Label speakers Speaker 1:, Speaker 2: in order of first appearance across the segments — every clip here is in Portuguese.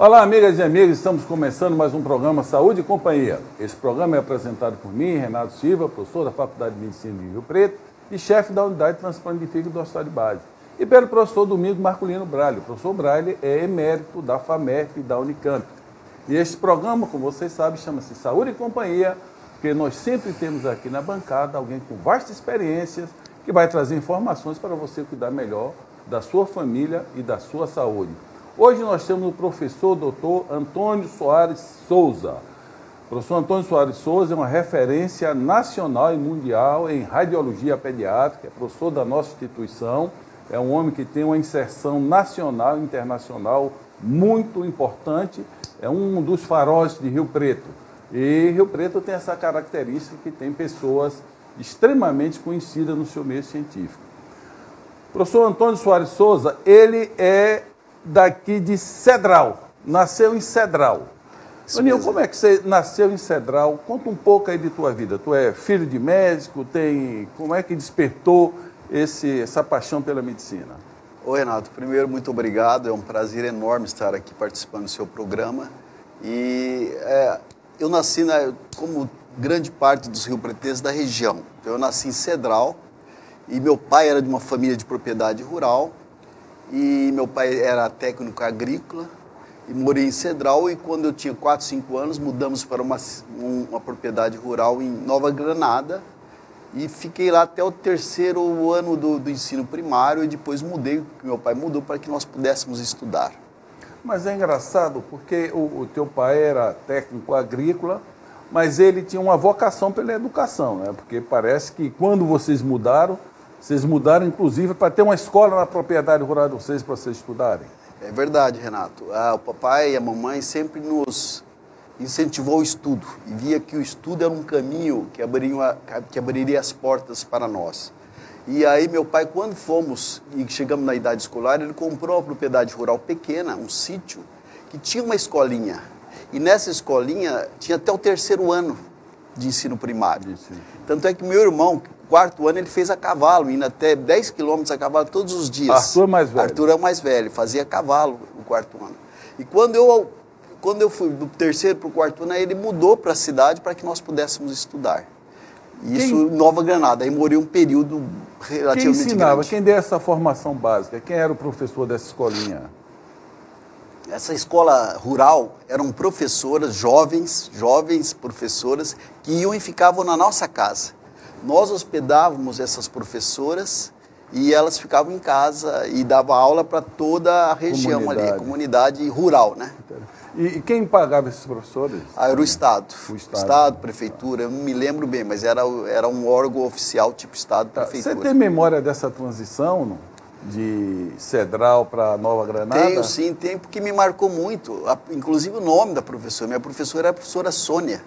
Speaker 1: Olá, amigas e amigos, estamos começando mais um programa Saúde e Companhia. Esse programa é apresentado por mim, Renato Silva, professor da Faculdade de Medicina de Rio Preto e chefe da Unidade de Transplante de Fígado do Hospital de Base. E pelo professor Domingos Marculino Braille. O professor Braille é emérito da FAMERP e da Unicamp. E este programa, como vocês sabem, chama-se Saúde e Companhia, porque nós sempre temos aqui na bancada alguém com vasta experiência que vai trazer informações para você cuidar melhor da sua família e da sua saúde. Hoje nós temos o professor Dr. Antônio Soares Souza. O professor Antônio Soares Souza é uma referência nacional e mundial em radiologia pediátrica, é professor da nossa instituição, é um homem que tem uma inserção nacional e internacional muito importante, é um dos faróis de Rio Preto. E Rio Preto tem essa característica que tem pessoas extremamente conhecidas no seu meio científico. O professor Antônio Soares Souza, ele é daqui de Cedral, nasceu em Cedral. Toninho, como é que você nasceu em Cedral? Conta um pouco aí de tua vida. Tu é filho de médico, como é que despertou essa paixão pela medicina?
Speaker 2: Oi, Renato, primeiro, muito obrigado, é um prazer enorme estar aqui participando do seu programa. E eu nasci, como grande parte dos riopretenses da região, então, eu nasci em Cedral e meu pai era de uma família de propriedade rural. E meu pai era técnico agrícola e morei em Cedral, e quando eu tinha 4, 5 anos mudamos para uma propriedade rural em Nova Granada e fiquei lá até o terceiro ano do ensino primário e depois meu pai mudou para que nós pudéssemos estudar.
Speaker 1: Mas é engraçado porque o teu pai era técnico agrícola, mas ele tinha uma vocação pela educação, né? Porque parece que quando vocês mudaram inclusive para ter uma escola na propriedade rural de vocês para vocês estudarem.
Speaker 2: É verdade, Renato. O papai e a mamãe sempre nos incentivou o estudo e via que o estudo era um caminho que abriria as portas para nós. E aí meu pai, quando fomos e chegamos na idade escolar, ele comprou uma propriedade rural pequena, um sítio, que tinha uma escolinha. E nessa escolinha tinha até o terceiro ano de ensino primário. Isso. Tanto é que meu irmão, quarto ano, ele fez a cavalo, indo até 10 quilômetros a cavalo todos os dias.
Speaker 1: Arthur é mais velho.
Speaker 2: Arthur é o mais velho, fazia cavalo no quarto ano. E quando eu fui do terceiro para o quarto ano, aí ele mudou para a cidade para que nós pudéssemos estudar. Isso em Nova Granada, aí morei um período relativamente
Speaker 1: grande. Quem ensinava?
Speaker 2: Grande.
Speaker 1: Quem deu essa formação básica? Quem era o professor dessa escolinha?
Speaker 2: Essa escola rural eram professoras, jovens professoras, que iam e ficavam na nossa casa. Nós hospedávamos essas professoras e elas ficavam em casa e davam aula para toda a região ali, a comunidade rural, né?
Speaker 1: E quem pagava esses professores?
Speaker 2: Era o Estado. Estado, prefeitura, eu não me lembro bem, mas era um órgão oficial tipo Estado, prefeitura.
Speaker 1: Você tem memória dessa transição de Cedral para Nova Granada?
Speaker 2: Tenho sim, tenho, porque me marcou muito, inclusive o nome da professora. Minha professora era a professora Sônia.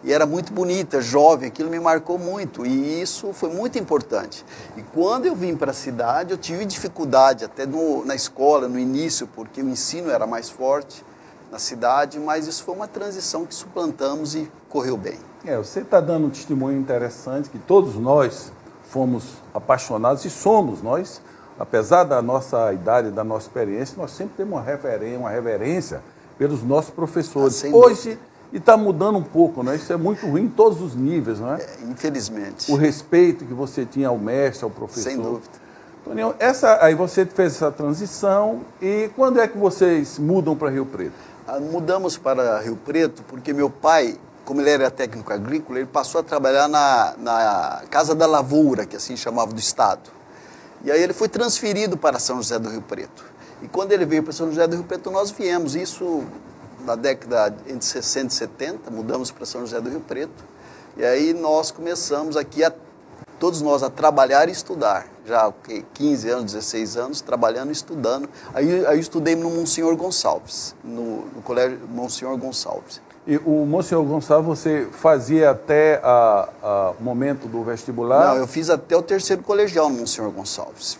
Speaker 2: E era muito bonita, jovem, aquilo me marcou muito e isso foi muito importante. E quando eu vim para a cidade, eu tive dificuldade até na escola, no início, porque o ensino era mais forte na cidade, mas isso foi uma transição que suplantamos e correu bem.
Speaker 1: Você está dando um testemunho interessante, que todos nós fomos apaixonados e somos nós, apesar da nossa idade, da nossa experiência, nós sempre temos uma reverência pelos nossos professores. Hoje... E está mudando um pouco, né? Isso é muito ruim em todos os níveis, não é?
Speaker 2: Infelizmente.
Speaker 1: O respeito que você tinha ao mestre, ao professor.
Speaker 2: Sem dúvida.
Speaker 1: Toninho, aí você fez essa transição e quando é que vocês mudam para Rio Preto?
Speaker 2: Mudamos para Rio Preto porque meu pai, como ele era técnico agrícola, ele passou a trabalhar na Casa da Lavoura, que assim chamava do Estado. E aí ele foi transferido para São José do Rio Preto. E quando ele veio para São José do Rio Preto, nós viemos. Isso... na década entre 60 e 70, mudamos para São José do Rio Preto. E aí nós começamos aqui, todos nós, a trabalhar e estudar. Já 15 anos, 16 anos, trabalhando e estudando. Aí eu estudei no Monsenhor Gonçalves, no colégio Monsenhor Gonçalves.
Speaker 1: E o Monsenhor Gonçalves você fazia até o momento do vestibular?
Speaker 2: Não, eu fiz até o terceiro colegial no Monsenhor Gonçalves.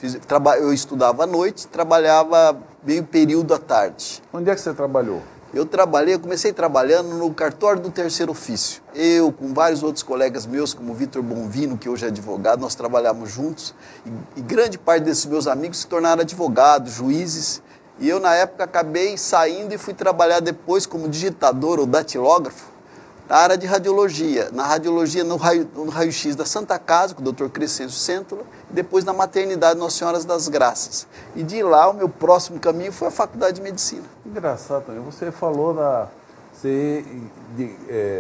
Speaker 2: Eu estudava à noite, trabalhava meio período à tarde.
Speaker 1: Onde é que você trabalhou?
Speaker 2: Eu comecei trabalhando no cartório do terceiro ofício. Eu, com vários outros colegas meus, como o Vitor Bonvino, que hoje é advogado, nós trabalhávamos juntos. E grande parte desses meus amigos se tornaram advogados, juízes. E eu, na época, acabei saindo e fui trabalhar depois como digitador ou datilógrafo na área de radiologia. Na radiologia, no raio-x da Santa Casa, com o Dr. Crescencio Séntola, e depois na maternidade Nossa Senhora das Graças. E de lá, o meu próximo caminho foi a Faculdade de Medicina.
Speaker 1: Engraçado também. Você falou Você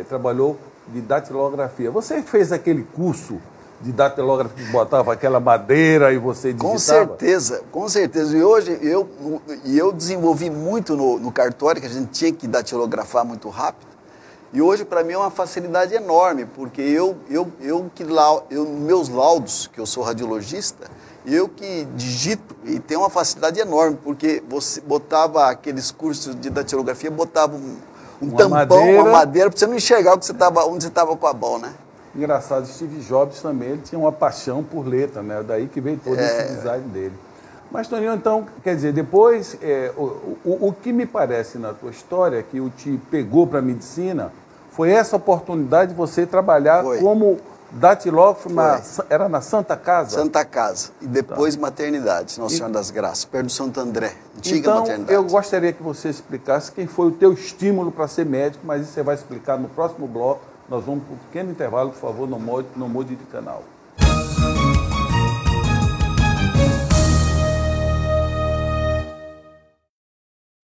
Speaker 1: trabalhou de datilografia. Você fez aquele curso de datilógrafo que botava aquela madeira e você digitava?
Speaker 2: Com certeza. E hoje eu desenvolvi muito no cartório, que a gente tinha que datilografar muito rápido. E hoje, para mim, é uma facilidade enorme, porque meus laudos, que eu sou radiologista, eu que digito, e tem uma facilidade enorme, porque você botava aqueles cursos de datilografia, botava um tampão, uma madeira, para você não enxergar onde você estava com a mão, né?
Speaker 1: Engraçado, Steve Jobs também, ele tinha uma paixão por letra, né? Daí que veio todo esse design dele. Mas, Toninho, então, quer dizer, depois, o que me parece na tua história, que o te pegou para a medicina, foi essa oportunidade de você trabalhar como datilógrafo, era na Santa Casa?
Speaker 2: Santa Casa. E depois maternidade, Nossa Senhora das Graças, perto do Santo André, antiga maternidade.
Speaker 1: Eu gostaria que você explicasse quem foi o teu estímulo para ser médico, mas isso você vai explicar no próximo bloco. Nós vamos para um pequeno intervalo, por favor, não mude de canal.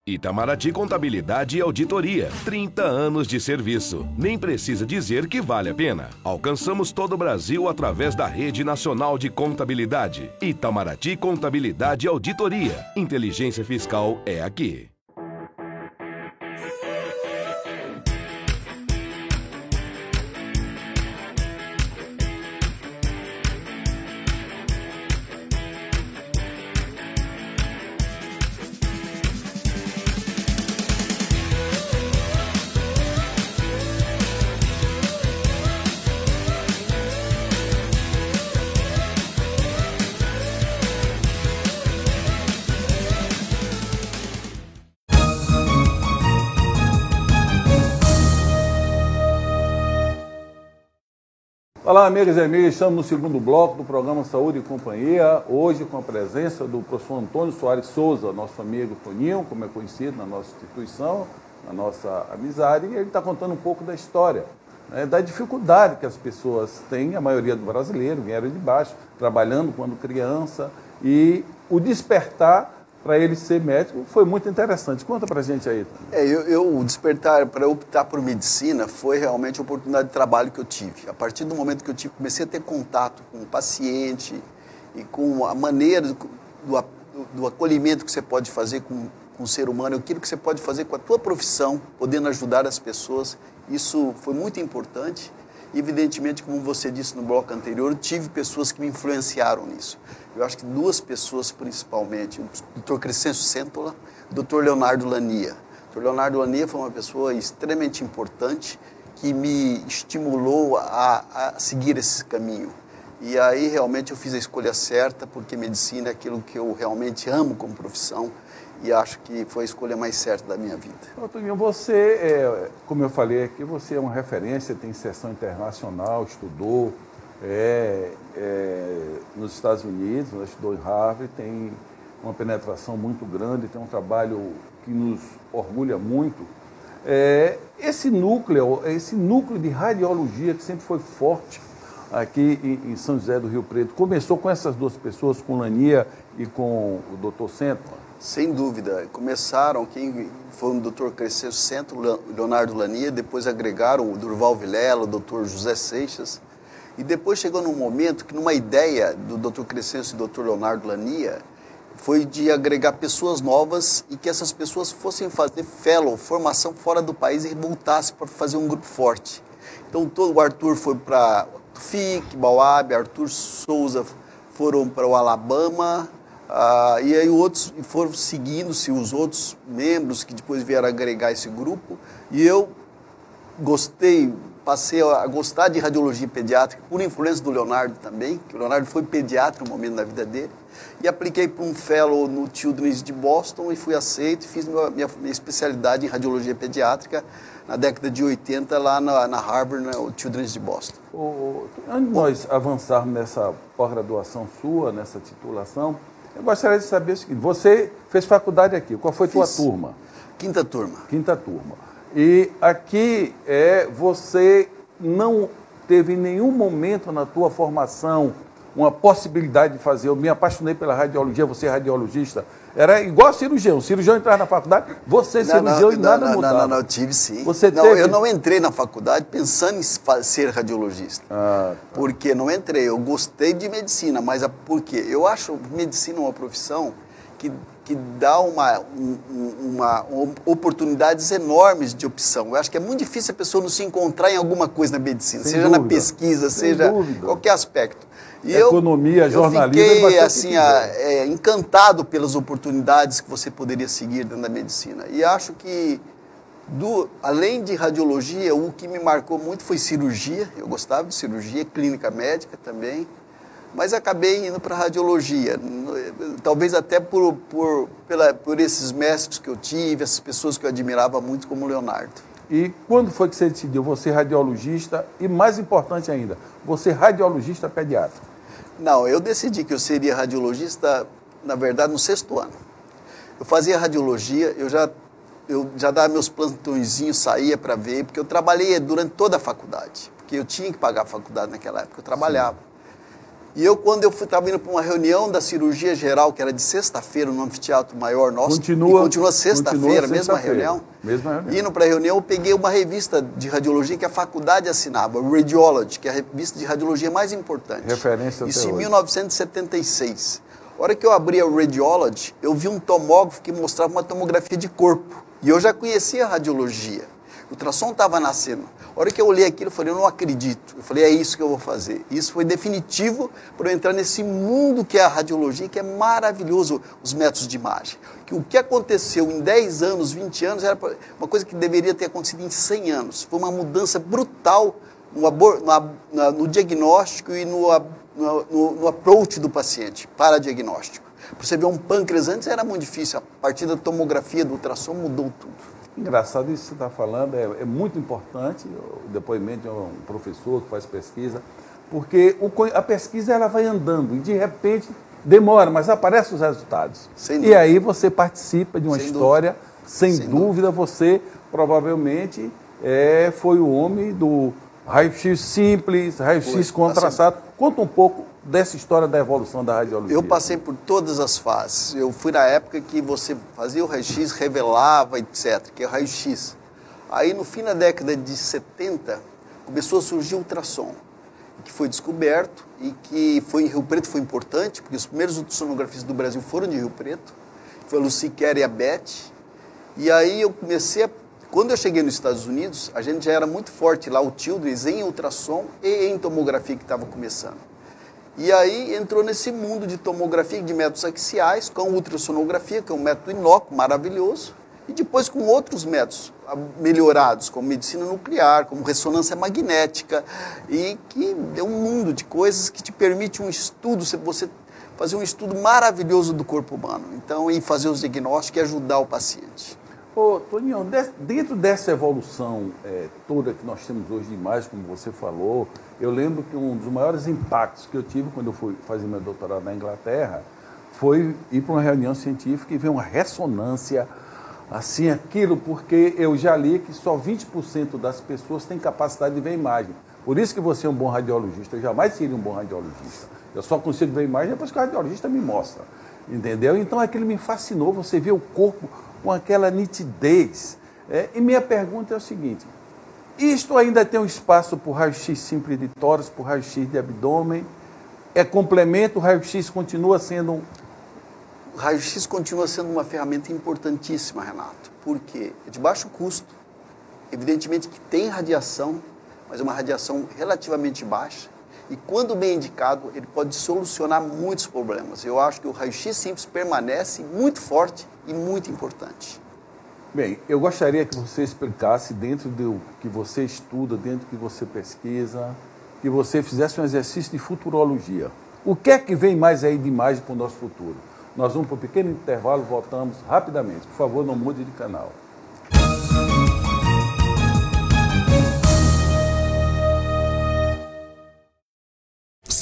Speaker 3: Itamaraty Contabilidade e Auditoria. 30 anos de serviço. Nem precisa dizer que vale a pena. Alcançamos todo o Brasil através da Rede Nacional de Contabilidade. Itamaraty Contabilidade e Auditoria. Inteligência fiscal é aqui.
Speaker 1: Olá, amigas e amigos, estamos no segundo bloco do programa Saúde e Companhia, hoje com a presença do professor Antônio Soares Souza, nosso amigo Toninho, como é conhecido na nossa instituição, na nossa amizade, e ele está contando um pouco da história, né, da dificuldade que as pessoas têm, a maioria do brasileiro vieram de baixo, trabalhando quando criança, e o despertar para ele ser médico foi muito interessante. Conta para a gente aí.
Speaker 2: O despertar para eu optar por medicina foi realmente a oportunidade de trabalho que eu tive. A partir do momento que eu comecei a ter contato com o paciente e com a maneira do acolhimento que você pode fazer com o ser humano, aquilo que você pode fazer com a tua profissão, podendo ajudar as pessoas, isso foi muito importante. Evidentemente, como você disse no bloco anterior, eu tive pessoas que me influenciaram nisso. Eu acho que duas pessoas principalmente, o Dr. Crescencio Séntola e o Dr. Leonardo Lania. O Dr. Leonardo Lania foi uma pessoa extremamente importante que me estimulou a seguir esse caminho. E aí realmente eu fiz a escolha certa, porque medicina é aquilo que eu realmente amo como profissão. E acho que foi a escolha mais certa da minha vida.
Speaker 1: Toninho, você, como eu falei aqui, você é uma referência, tem inserção internacional, estudou nos Estados Unidos, estudou em Harvard, tem uma penetração muito grande, tem um trabalho que nos orgulha muito. Esse núcleo de radiologia que sempre foi forte aqui em São José do Rio Preto, começou com essas duas pessoas, com Lania e com o Dr. Séntola?
Speaker 2: Sem dúvida. Começaram, quem foi o Dr. Crescencio Séntola, Leonardo Lania, depois agregaram o Durval Vilela, o Dr. José Seixas, e depois chegou num momento que, numa ideia do Dr. Crescencio e Dr. Leonardo Lania, foi de agregar pessoas novas e que essas pessoas fossem fazer formação fora do país e voltassem para fazer um grupo forte. Então, o Arthur foi para FIC, Bauab, Arthur Souza foram para o Alabama, e aí outros foram seguindo-se os outros membros que depois vieram agregar esse grupo, e eu passei a gostar de radiologia pediátrica por influência do Leonardo também, que o Leonardo foi pediatra no momento da vida dele, e apliquei para um fellow no Children's de Boston e fui aceito e fiz minha especialidade em radiologia pediátrica na década de 80 lá na Harvard, no Children's de Boston.
Speaker 1: Antes de nós avançarmos nessa pós-graduação sua, nessa titulação, Eu gostaria de saber o seguinte, você fez faculdade aqui, qual foi a tua turma?
Speaker 2: Quinta turma.
Speaker 1: Quinta turma. E aqui você não teve em nenhum momento na tua formação uma possibilidade de fazer, eu me apaixonei pela radiologia, você é radiologista, era igual cirurgião, o cirurgião entrava na faculdade, você cirurgião e nada mudava.
Speaker 2: Não, eu tive sim.
Speaker 1: Você
Speaker 2: Eu não entrei na faculdade pensando em ser radiologista, porque não entrei, eu gostei de medicina, mas por quê? Eu acho medicina uma profissão que dá oportunidades enormes de opção. Eu acho que é muito difícil a pessoa não se encontrar em alguma coisa na medicina, seja na pesquisa, seja qualquer aspecto. E
Speaker 1: economia, jornalismo.
Speaker 2: Eu fiquei assim, encantado pelas oportunidades que você poderia seguir dentro da medicina. E acho que, além de radiologia, o que me marcou muito foi cirurgia. Eu gostava de cirurgia, clínica médica também. Mas acabei indo para a radiologia, talvez até por esses mestres que eu tive, essas pessoas que eu admirava muito, como o Leonardo.
Speaker 1: E quando foi que você decidiu você radiologista e, mais importante ainda, você radiologista pediatra?
Speaker 2: Não, eu decidi que eu seria radiologista, na verdade, no 6º ano. Eu fazia radiologia, eu já dava meus plantõezinhos, saía para ver, porque eu trabalhei durante toda a faculdade, porque eu tinha que pagar a faculdade naquela época, eu trabalhava. Sim. E quando eu estava indo para uma reunião da cirurgia geral, que era de sexta-feira, no anfiteatro maior nosso, continua sexta-feira, mesma reunião. Indo para a reunião, eu peguei uma revista de radiologia que a faculdade assinava, Radiology, que é a revista de radiologia mais importante.
Speaker 1: Referência até
Speaker 2: Isso em
Speaker 1: hoje.
Speaker 2: 1976. A hora que eu abri a Radiology, eu vi um tomógrafo que mostrava uma tomografia de corpo. E eu já conhecia a radiologia. O ultrassom estava nascendo. A hora que eu olhei aquilo, eu falei, eu não acredito. Eu falei, é isso que eu vou fazer. Isso foi definitivo para eu entrar nesse mundo que é a radiologia, que é maravilhoso, os métodos de imagem. Que o que aconteceu em 10 anos, 20 anos, era uma coisa que deveria ter acontecido em 100 anos. Foi uma mudança brutal no diagnóstico e no approach do paciente para diagnóstico. Para você ver um pâncreas antes era muito difícil. A partir da tomografia, do ultrassom, mudou tudo.
Speaker 1: Engraçado isso que você está falando, é muito importante o depoimento de um professor que faz pesquisa, porque a pesquisa ela vai andando e de repente demora, mas aparecem os resultados. E aí você participa de uma história, sem dúvida você provavelmente foi o homem do raio-x simples, raio-x contrastado. Conta um pouco dessa história da evolução da radiologia.
Speaker 2: Eu passei por todas as fases. Eu fui na época que você fazia o raio-x, revelava, etc., que é o raio-x. Aí, no fim da década de 70, começou a surgir o ultrassom, que foi descoberto e que em Rio Preto foi importante, porque os primeiros ultrassonografistas do Brasil foram de Rio Preto, foi a Lucy Kerr e a Beth. E aí eu comecei Quando eu cheguei nos Estados Unidos, a gente já era muito forte lá, o Childress, em ultrassom e em tomografia que estava começando. E aí entrou nesse mundo de tomografia de métodos axiais, com ultrassonografia, que é um método inócuo, maravilhoso, e depois com outros métodos melhorados, como medicina nuclear, como ressonância magnética, e que é um mundo de coisas que te permite um estudo, você fazer um estudo maravilhoso do corpo humano, então, e fazer os diagnósticos e ajudar o paciente.
Speaker 1: Ô, Toninho, dentro dessa evolução toda que nós temos hoje de imagem, como você falou, eu lembro que um dos maiores impactos que eu tive quando eu fui fazer meu doutorado na Inglaterra foi ir para uma reunião científica e ver uma ressonância, assim, aquilo, porque eu já li que só 20% das pessoas têm capacidade de ver imagem. Por isso que você é um bom radiologista. Eu jamais seria um bom radiologista. Eu só consigo ver imagem depois que o radiologista me mostra. Entendeu? Então aquilo me fascinou, você vê o corpo com aquela nitidez. E minha pergunta é o seguinte, isto ainda tem um espaço para o raio-x simples de tórax, para o raio-x de abdômen? É complemento, o raio-x continua sendo...
Speaker 2: O raio-x continua sendo uma ferramenta importantíssima, Renato, porque é de baixo custo, evidentemente que tem radiação, mas é uma radiação relativamente baixa, e quando bem indicado, ele pode solucionar muitos problemas. Eu acho que o raio-x simples permanece muito forte e muito importante.
Speaker 1: Bem, eu gostaria que você explicasse, dentro do que você estuda, dentro do que você pesquisa, que você fizesse um exercício de futurologia. O que é que vem mais aí de imagem para o nosso futuro? Nós vamos para um pequeno intervalo, voltamos rapidamente. Por favor, não mude de canal.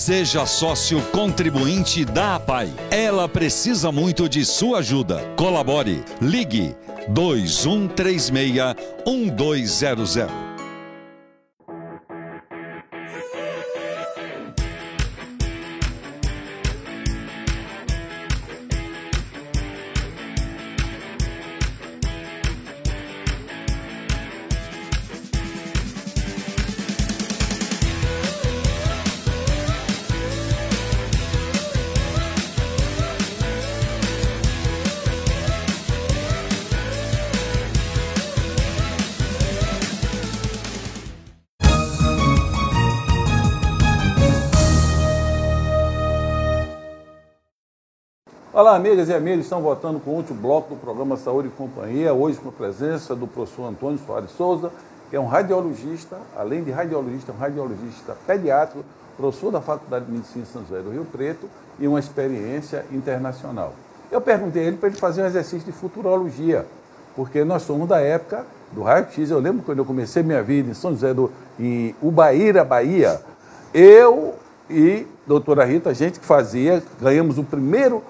Speaker 4: Seja sócio contribuinte da APAI. Ela precisa muito de sua ajuda. Colabore. Ligue 2136-1200.
Speaker 1: Olá, amigas e amigos, estão voltando com o último bloco do programa Saúde e Companhia, hoje com a presença do professor Antônio Soares Souza, que é um radiologista, além de radiologista, um radiologista pediátrico, professor da Faculdade de Medicina de São José do Rio Preto e uma experiência internacional. Eu perguntei a ele para ele fazer um exercício de futurologia, porque nós somos da época do raio-x. Eu lembro quando eu comecei minha vida em São José em Ubaíra, Bahia, eu e a doutora Rita, a gente que fazia, ganhamos o primeiro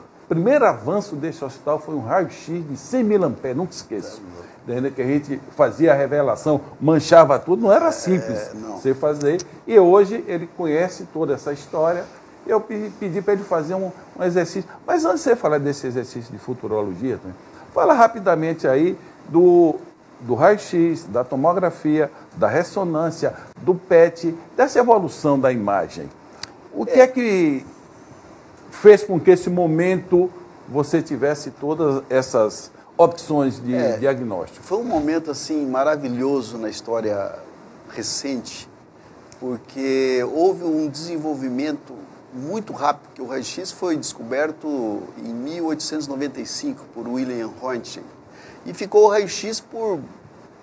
Speaker 1: avanço deste hospital foi um raio-x de 100 mil amperes, nunca esqueço. Que a gente fazia a revelação, manchava tudo, não era simples você fazer. E hoje ele conhece toda essa história. Eu pedi para ele fazer um exercício. Mas antes de você falar desse exercício de futurologia, fala rapidamente aí do raio-x, da tomografia, da ressonância, do PET, dessa evolução da imagem. O que é que fez com que esse momento você tivesse todas essas opções de diagnóstico?
Speaker 2: Foi um momento assim maravilhoso na história recente, porque houve um desenvolvimento muito rápido, que o raio-x foi descoberto em 1895 por William Röntgen e ficou o raio-x por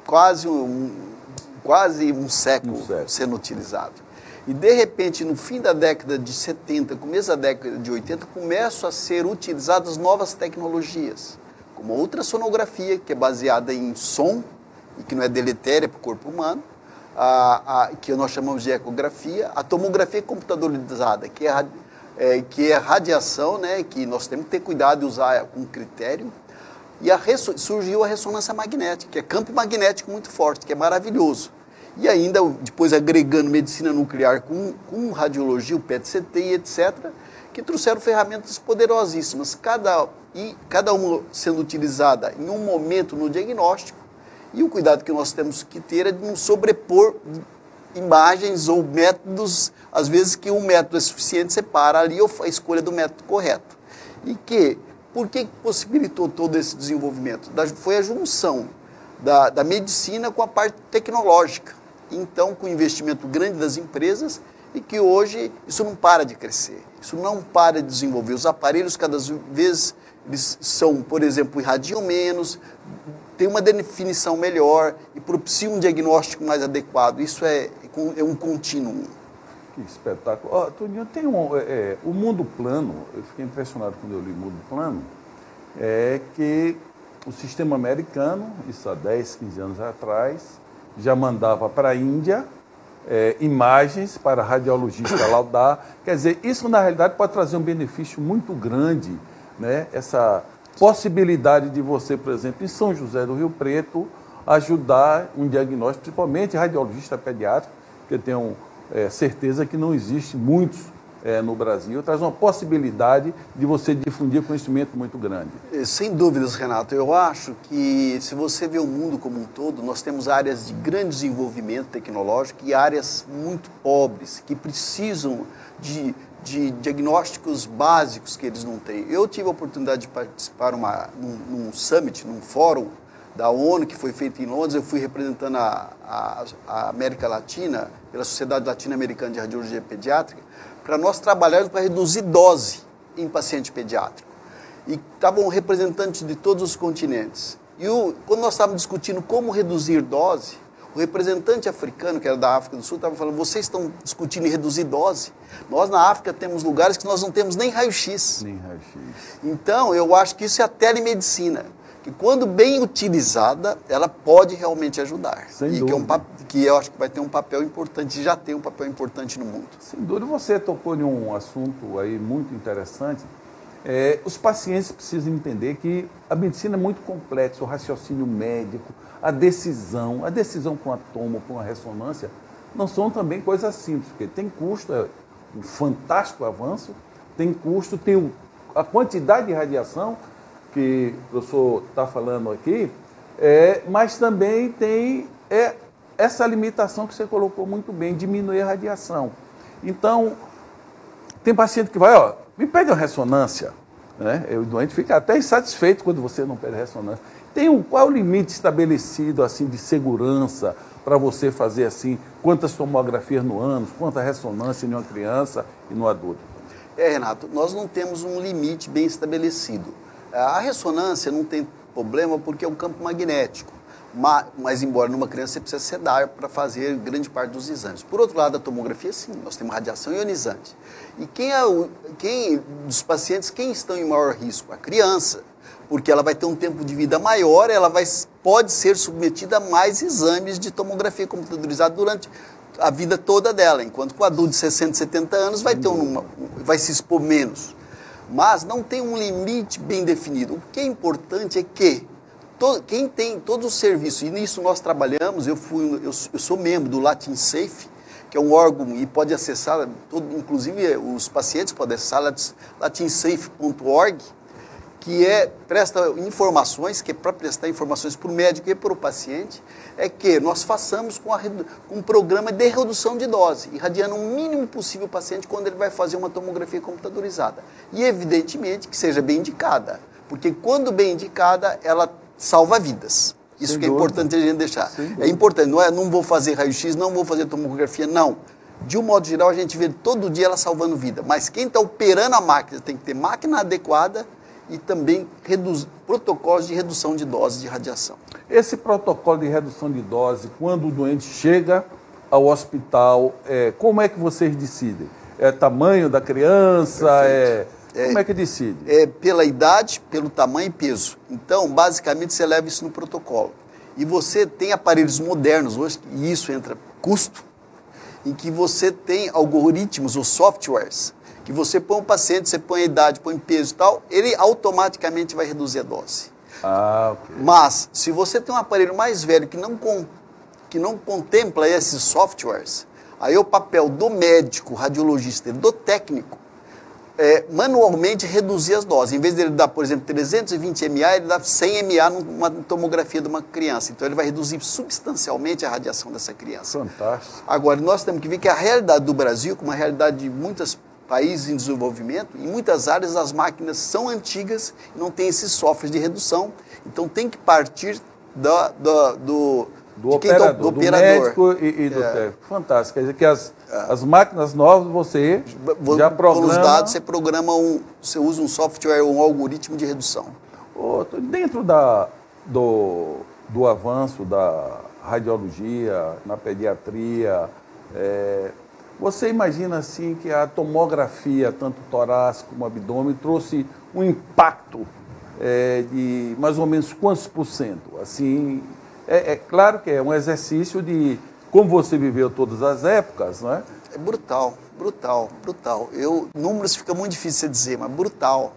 Speaker 2: quase um século sendo utilizado. E, de repente, no fim da década de 70, começo da década de 80, começam a ser utilizadas novas tecnologias, como a ultrassonografia, que é baseada em som e que não é deletéria para o corpo humano, que nós chamamos de ecografia, a tomografia computadorizada, que é radiação, né, que nós temos que ter cuidado de usar com critério, e surgiu a ressonância magnética, que é campo magnético muito forte, que é maravilhoso. E ainda, depois agregando medicina nuclear com radiologia, o PET-CT e etc., que trouxeram ferramentas poderosíssimas, cada uma sendo utilizada em um momento no diagnóstico, e o cuidado que nós temos que ter é de não sobrepor imagens ou métodos, às vezes que um método é suficiente, você para ali a escolha do método correto. E por que possibilitou todo esse desenvolvimento? Foi a junção da medicina com a parte tecnológica. Então, com o investimento grande das empresas, e que hoje isso não para de crescer, isso não para de desenvolver. Os aparelhos cada vez eles são, por exemplo, irradiam menos, têm uma definição melhor e propiciam um diagnóstico mais adequado. Isso é um contínuo.
Speaker 1: Que espetáculo. Toninho, tem o mundo plano, eu fiquei impressionado quando eu li o mundo plano, que o sistema americano, isso há 10, 15 anos atrás, já mandava para a Índia imagens para radiologista laudar. Quer dizer, isso na realidade pode trazer um benefício muito grande, né? Essa possibilidade de você, por exemplo, em São José do Rio Preto, ajudar um diagnóstico, principalmente radiologista pediátrico, que eu tenho certeza que não existe muitos no Brasil, traz uma possibilidade de você difundir conhecimento muito grande.
Speaker 2: Sem dúvidas, Renato. Eu acho que, se você vê o mundo como um todo, nós temos áreas de grande desenvolvimento tecnológico e áreas muito pobres, que precisam de diagnósticos básicos que eles não têm. Eu tive a oportunidade de participar num summit, num fórum da ONU, que foi feito em Londres. Eu fui representando a América Latina, pela Sociedade Latino-Americana de Radiologia Pediátrica, para nós trabalharmos para reduzir dose em paciente pediátrico. E estavam representantes de todos os continentes. E quando nós estávamos discutindo como reduzir dose, o representante africano, que era da África do Sul, estava falando: vocês estão discutindo em reduzir dose? Nós na África temos lugares que nós não temos nem raio-x.
Speaker 1: Nem raio-x.
Speaker 2: Então, eu acho que isso é a telemedicina. que quando bem utilizada, ela pode realmente ajudar.
Speaker 1: Sem
Speaker 2: e
Speaker 1: dúvida.
Speaker 2: que eu acho que vai ter um papel importante, já tem um papel importante no mundo.
Speaker 1: Sem dúvida, você tocou em um assunto aí muito interessante. Os pacientes precisam entender que a medicina é muito complexa, o raciocínio médico, a decisão com a toma, com a ressonância, não são também coisas simples, porque tem custo, é um fantástico avanço, tem custo, tem a quantidade de radiação, que o professor está falando aqui, mas também tem essa limitação que você colocou muito bem, diminuir a radiação. Então, tem paciente que vai, me pede uma ressonância, né? O doente fica até insatisfeito quando você não pede ressonância. Qual é o limite estabelecido assim de segurança para você fazer assim, quantas tomografias no ano, quanta ressonância em uma criança e no adulto?
Speaker 2: Renato, nós não temos um limite bem estabelecido. A ressonância não tem problema porque é um campo magnético, mas embora numa criança você precisa sedar para fazer grande parte dos exames. Por outro lado, a tomografia, sim, nós temos radiação ionizante. E dos pacientes, quem estão em maior risco? A criança, porque ela vai ter um tempo de vida maior, pode ser submetida a mais exames de tomografia computadorizada durante a vida toda dela, enquanto que o adulto de 60, 70 anos vai se expor menos. Mas não tem um limite bem definido. O que é importante é que quem tem todo o serviço, e nisso nós trabalhamos, eu sou membro do Latin Safe, que é um órgão e pode acessar, inclusive os pacientes podem acessar latinsafe.org, que presta informações, que é para prestar informações para o médico e para o paciente, é que nós façamos com um programa de redução de dose, irradiando o mínimo possível o paciente quando ele vai fazer uma tomografia computadorizada. E evidentemente que seja bem indicada, porque quando bem indicada, ela salva vidas. Isso que é importante a gente deixar. É importante, não vou fazer raio-x, não vou fazer tomografia, não. De um modo geral, a gente vê todo dia ela salvando vida, mas quem está operando a máquina tem que ter máquina adequada e também protocolos de redução de dose de radiação.
Speaker 1: Esse protocolo de redução de dose, quando o doente chega ao hospital, como é que vocês decidem? É tamanho da criança? Como é que decide?
Speaker 2: Pela idade, pelo tamanho e peso. Então, basicamente, você leva isso no protocolo. E você tem aparelhos modernos hoje, e isso entra custo, em que você tem algoritmos ou softwares que você põe o paciente, você põe a idade, põe peso e tal, ele automaticamente vai reduzir a dose.
Speaker 1: Okay.
Speaker 2: Mas, se você tem um aparelho mais velho que não contempla esses softwares, aí é o papel do médico, radiologista e do técnico, manualmente reduzir as doses. Em vez de ele dar, por exemplo, 320 mA, ele dá 100 mA numa tomografia de uma criança. Então, ele vai reduzir substancialmente a radiação dessa criança.
Speaker 1: Fantástico.
Speaker 2: Agora, nós temos que ver que a realidade do Brasil, como a realidade de muitos países em desenvolvimento, em muitas áreas as máquinas são antigas e não tem esses softwares de redução. Então, tem que partir do
Speaker 1: operador, do médico e do técnico. Fantástico. Quer dizer que as máquinas novas você já programa...
Speaker 2: Com os dados você usa um software, um algoritmo de redução.
Speaker 1: Dentro do avanço da radiologia, na pediatria, você imagina assim que a tomografia, tanto torácica como abdômen, trouxe um impacto de mais ou menos quantos por cento? Assim, claro que é um exercício de como você viveu todas as épocas, não é?
Speaker 2: É brutal. Números fica muito difícil de dizer, mas brutal.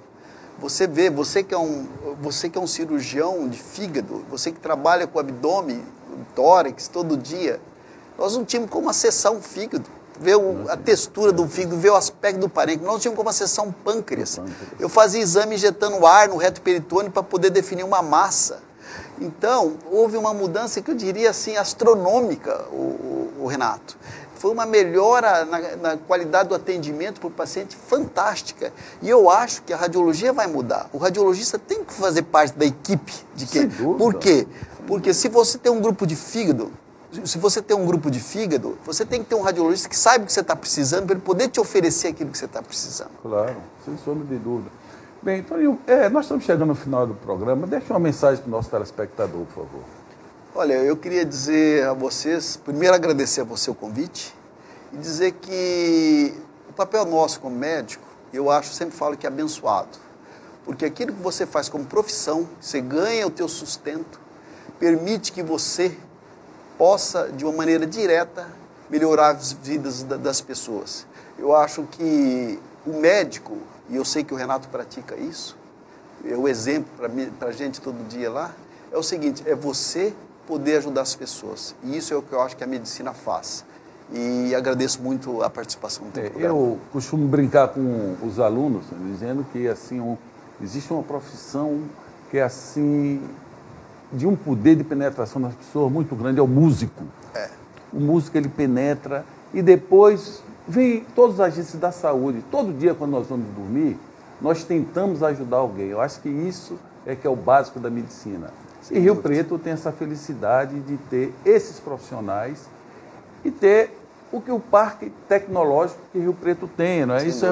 Speaker 2: Você vê, você que é um cirurgião de fígado, você que trabalha com abdômen, tórax todo dia, nós não tínhamos como acessar um fígado, ver a textura do fígado, ver o aspecto do parênquima, nós não tínhamos como acessar um pâncreas. Eu fazia exame injetando ar no reto peritônio para poder definir uma massa. Então, houve uma mudança que eu diria assim, astronômica, o Renato. Foi uma melhora na qualidade do atendimento para o paciente fantástica. E eu acho que a radiologia vai mudar. O radiologista tem que fazer parte da equipe de quem? Por quê? Porque se você tem um grupo de fígado, você tem que ter um radiologista que saiba o que você está precisando para ele poder te oferecer aquilo que você está precisando.
Speaker 1: Claro, sem sombra de dúvida. Bem, Toninho, nós estamos chegando no final do programa. Deixa uma mensagem para o nosso telespectador, por favor.
Speaker 2: Olha, eu queria dizer a vocês, primeiro agradecer a você o convite e dizer que o papel nosso como médico, eu sempre falo que é abençoado. Porque aquilo que você faz como profissão, você ganha o teu sustento, permite que você possa, de uma maneira direta, melhorar as vidas das pessoas. Eu acho que o médico, e eu sei que o Renato pratica isso, é o exemplo para a gente todo dia lá, é o seguinte, é você poder ajudar as pessoas. E isso é o que eu acho que a medicina faz. E agradeço muito a participação do teu programa.
Speaker 1: Eu costumo brincar com os alunos, dizendo que assim, existe uma profissão que é assim, de um poder de penetração nas pessoas muito grande, é o músico. O músico, ele penetra e depois vem todos os agentes da saúde. Todo dia, quando nós vamos dormir, nós tentamos ajudar alguém. Eu acho que isso é que é o básico da medicina. E Rio Preto tem essa felicidade de ter esses profissionais e ter o que o parque tecnológico que Rio Preto tem, não é? Isso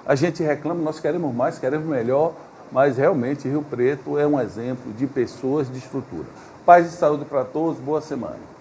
Speaker 1: a gente reclama, nós queremos mais, queremos melhor, mas realmente Rio Preto é um exemplo de pessoas, de estrutura. Paz e saúde para todos, boa semana.